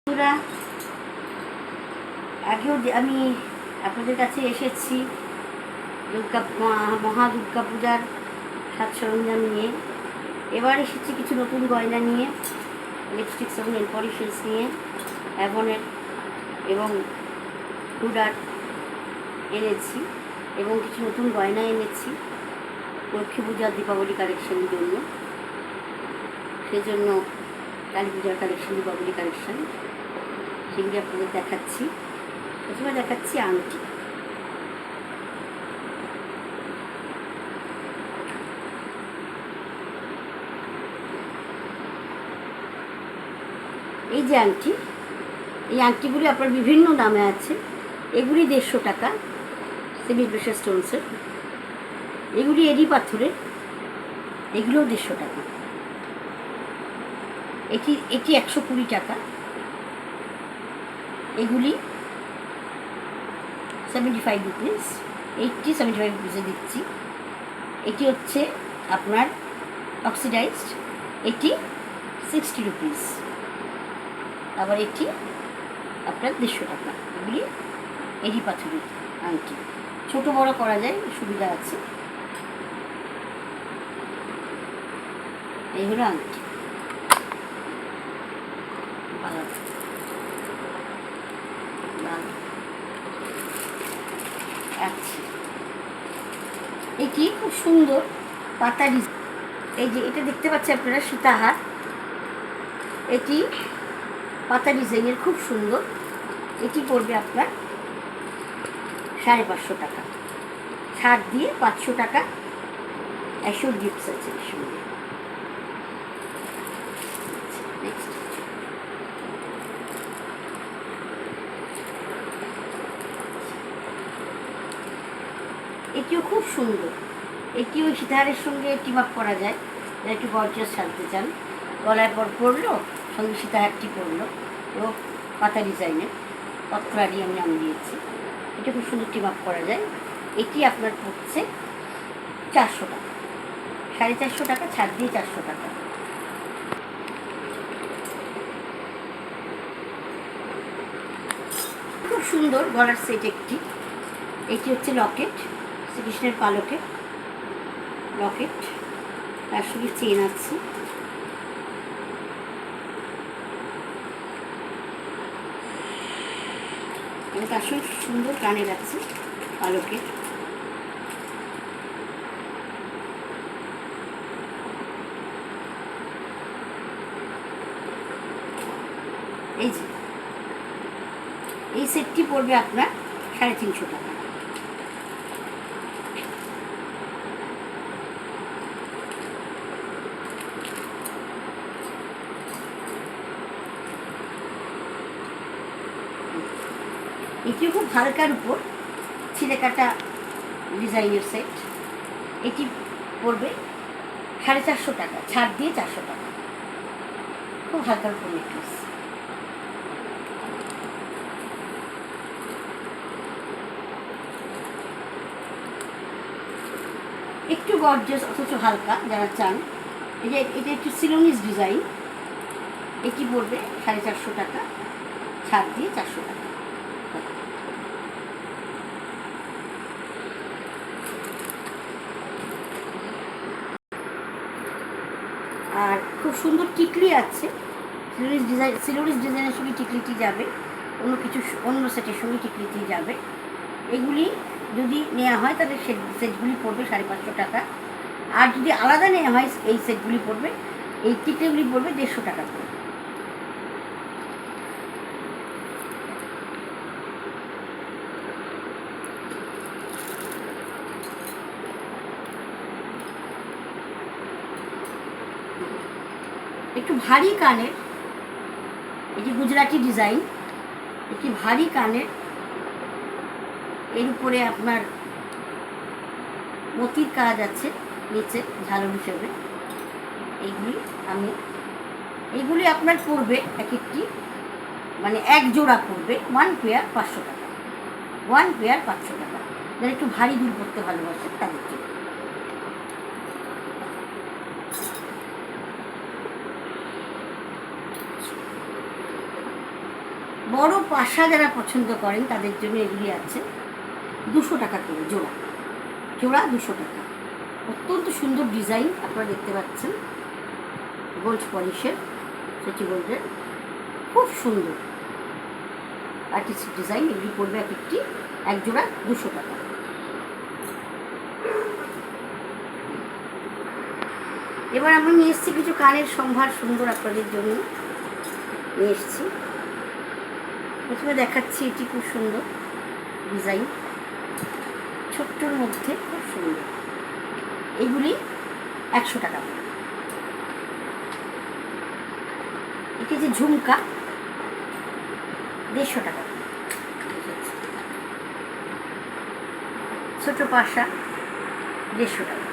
বন্ধুরা, আগেও আমি আপনাদের কাছে এসেছি মহা দুর্গা পূজার সাজ সরঞ্জাম নিয়ে। এবার এসেছি কিছু নতুন গয়না নিয়ে, লিপস্টিক্স এবং নেল পলিশেস নিয়ে, অ্যাভনের এবং হুডার এনেছি এবং কিছু নতুন গয়না এনেছি লক্ষ্মী পূজার দীপাবলি কালেকশনের জন্য। সেজন্য কালী পূজার কালেকশন, দীপাবলি কালেকশন, সেগুলি আপনাদের দেখাচ্ছি। প্রথমে দেখাচ্ছি আংটি। এই যে আংটি, এই আংটিগুলি আপনার বিভিন্ন দামে আছে। এগুলি 150 টাকা, সেমি প্রেশার স্টোনসের। এগুলি এডি পাথরের, এগুলোও 150 টাকা। এটি 120 টাকা। এগুলি 75 রুপিস, 75 রুপিসে দিচ্ছি। এটি হচ্ছে আপনার অক্সিডাইজড, এটি 60 রুপিস। আবার এটি আপনার 150 টাকা। এগুলি এডি পাথরের আংটি, ছোটো বড় করা যায়, সুবিধা আছে। এই হলো আংটি। আচ্ছা, এটি খুব সুন্দর পাতা ডিজাইন। এই যে এটা দেখতে পাচ্ছেন আপনারা, সীতাহার। এটি পাতা ডিজাইনের, খুব সুন্দর। এটি পড়বে আপনার 550 টাকা, ছাড় দিয়ে 500 টাকা। অ্যাশোর গিফটস আছে এর সঙ্গে। নেক্সট, এটিও খুব সুন্দর। এটিও সীতাহারের সঙ্গে টিম আপ করা যায়, যারা একটু গর্জিয়াস সাজতে চান। গলায় পরলো, সঙ্গে সীতাহারটি পরলো, এবং পাতা ডিজাইনের পত্রাদি আমি নাম দিয়েছি। এটা খুব সুন্দর টিম আপ করা যায়। এটি আপনার পড়ছে 400 টাকা, 450 টাকা, ছাড় দিয়ে 400 টাকা। খুব সুন্দর গলার সেট একটি। এটি হচ্ছে লকেট, শ্রীকৃষ্ণের পালকের লকেট, তার সঙ্গে চেন আছে। তার সঙ্গে সুন্দর কানের আছে পালকের। এই যে এই সেটটি পড়বে আপনার 350 টাকা। এটিও খুব হালকার উপর ছিঁড়ে কাটা ডিজাইনের সেট। এটি পড়বে 450 টাকা, ছাড় দিয়ে 400 টাকা। খুব হালকার উপর নেকলেস। একটু গর্জিয়াস অথচ হালকা যারা চান, এই যে এটা একটু সিলোনিস ডিজাইন। এটি পড়বে 450 টাকা, ছাড় দিয়ে 400 টাকা। আর খুব সুন্দর টিকলি আছে, সিলোনিস ডিজাইনের সঙ্গে টিকলিটি যাবে, অন্য সেটের সঙ্গে টিকলিটি যাবে। এগুলি যদি নেওয়া হয় তাহলে সেটগুলি পড়বে 550 টাকা। আর যদি আলাদা নেওয়া হয়, এই সেটগুলি পড়বে, এই টিকলিগুলি পড়বে 150 টাকা করে। একটু ভারী কানের, এটি গুজরাটি ডিজাইন। একটি ভারী কানের, এর উপরে আপনার মতির কাজ আছে নিচে ঝালর হিসেবে। এইগুলি আপনার পড়বে এক একটি, মানে এক জোড়া পড়বে 1 পেয়ার 500 টাকা, 1 পেয়ার 500 টাকা। যারা একটু ভারী দুল পড়তে ভালোবাসে তাদের জন্য। বড় পাশা যারা পছন্দ করেন তাদের জন্য এগুলি আছে 200 টাকা করে জোড়া, জোড়া 200 টাকা। অত্যন্ত সুন্দর ডিজাইন আপনারা দেখতে পাচ্ছেন, গোল্ড পলিশের, সেটি গোল্ডের, খুব সুন্দর আর্টিস্টিক ডিজাইন। এগুলি পড়বে এক জোড়া 200 টাকা। এবার আমরা নিয়ে এসেছি কিছু কানের সম্ভার সুন্দর আপনাদের জন্য নিয়ে এসেছি। প্রথমে দেখাচ্ছি, এটি খুব সুন্দর ডিজাইন, ছোট্টর মধ্যে খুব সুন্দর। এগুলি 100 টাকা। এটি যে ঝুমকা 150 টাকা। ছোট পাশা 150 টাকা।